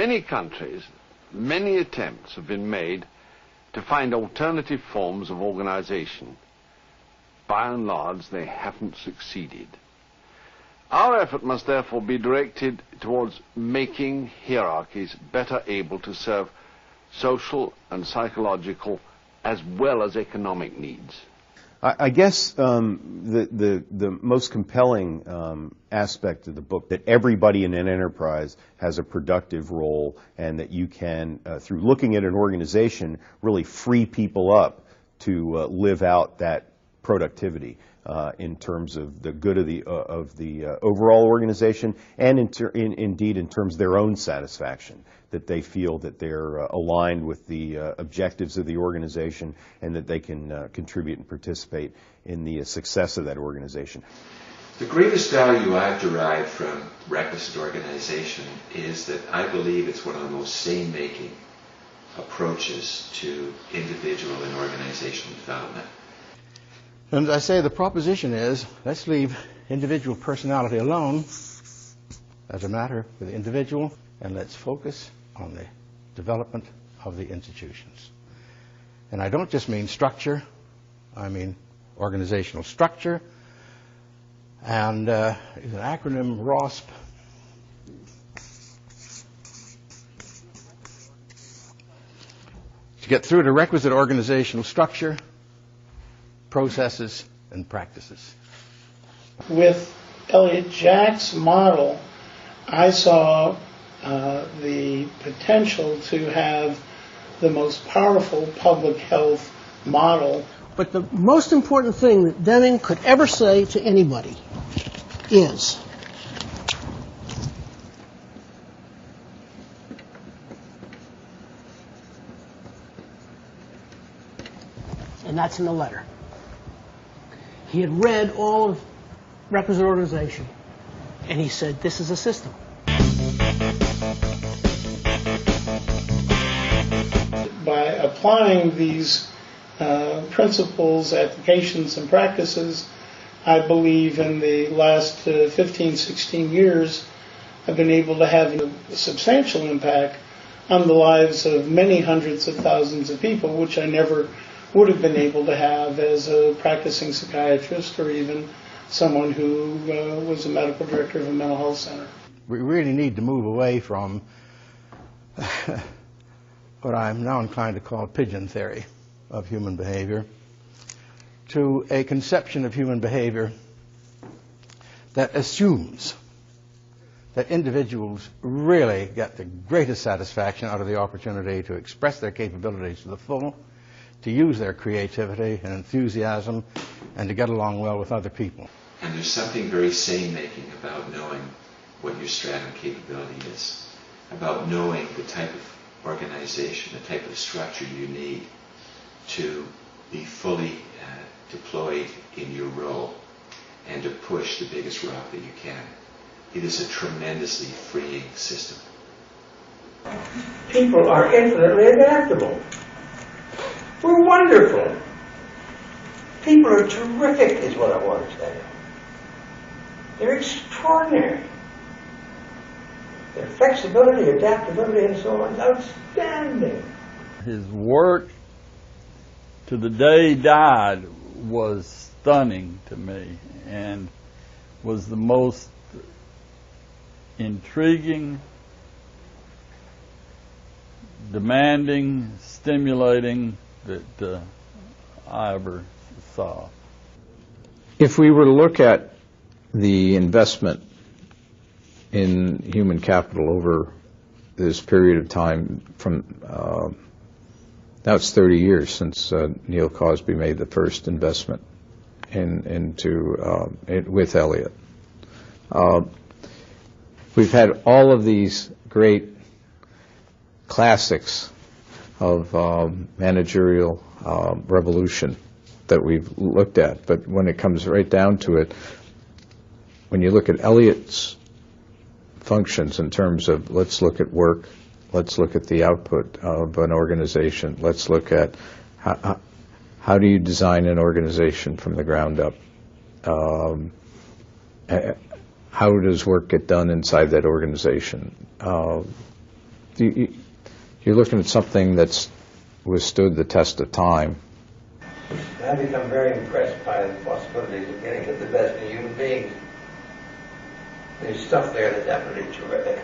many countries, many attempts have been made to find alternative forms of organization. By and large, they haven't succeeded. Our effort must therefore be directed towards making hierarchies better able to serve social and psychological as well as economic needs. I guess the most compelling aspect of the book, that everybody in an enterprise has a productive role, and that you can, through looking at an organization, really free people up to live out that productivity in terms of the good of the overall organization, and indeed in terms of their own satisfaction, that they feel that they're aligned with the objectives of the organization, and that they can contribute and participate in the success of that organization. The greatest value I've derived from Requisite organization is that I believe it's one of the most sane-making approaches to individual and organizational development. And as I say, the proposition is, let's leave individual personality alone as a matter for the individual, and let's focus on the development of the institutions. And I don't just mean structure, I mean organizational structure, and it's an acronym, ROSP. To get through to requisite organizational structure, processes, and practices. With Elliott Jack's model, I saw the potential to have the most powerful public health model. But the most important thing that Deming could ever say to anybody is, and that's in the letter. He had read all of Requisite organization, and he said, this is a system. By applying these principles, applications, and practices, I believe in the last 15, 16 years, I've been able to have a substantial impact on the lives of many hundreds of thousands of people, which I never would have been able to have as a practicing psychiatrist or even someone who was a medical director of a mental health center. We really need to move away from what I'm now inclined to call pigeon theory of human behavior to a conception of human behavior that assumes that individuals really get the greatest satisfaction out of the opportunity to express their capabilities to the full, to use their creativity and enthusiasm, and to get along well with other people. And there's something very sane-making about knowing what your stratum capability is, about knowing the type of organization, the type of structure you need to be fully deployed in your role and to push the biggest rock that you can. It is a tremendously freeing system. People are infinitely adaptable. We're wonderful. People are terrific, is what I want to say. They're extraordinary. Their flexibility, adaptability, and so on is outstanding. His work to the day he died was stunning to me and was the most intriguing, demanding, stimulating that I ever saw. If we were to look at the investment in human capital over this period of time from now it's 30 years since Neil Cosby made the first investment with Elliott. We've had all of these great classics of managerial revolution that we've looked at, but when it comes right down to it, when you look at Elliott's functions in terms of let's look at work, let's look at the output of an organization, let's look at how do you design an organization from the ground up, how does work get done inside that organization, you're looking at something that's withstood the test of time. I've become very impressed by the possibilities of getting at the best in human beings. There's stuff there that's definitely terrific.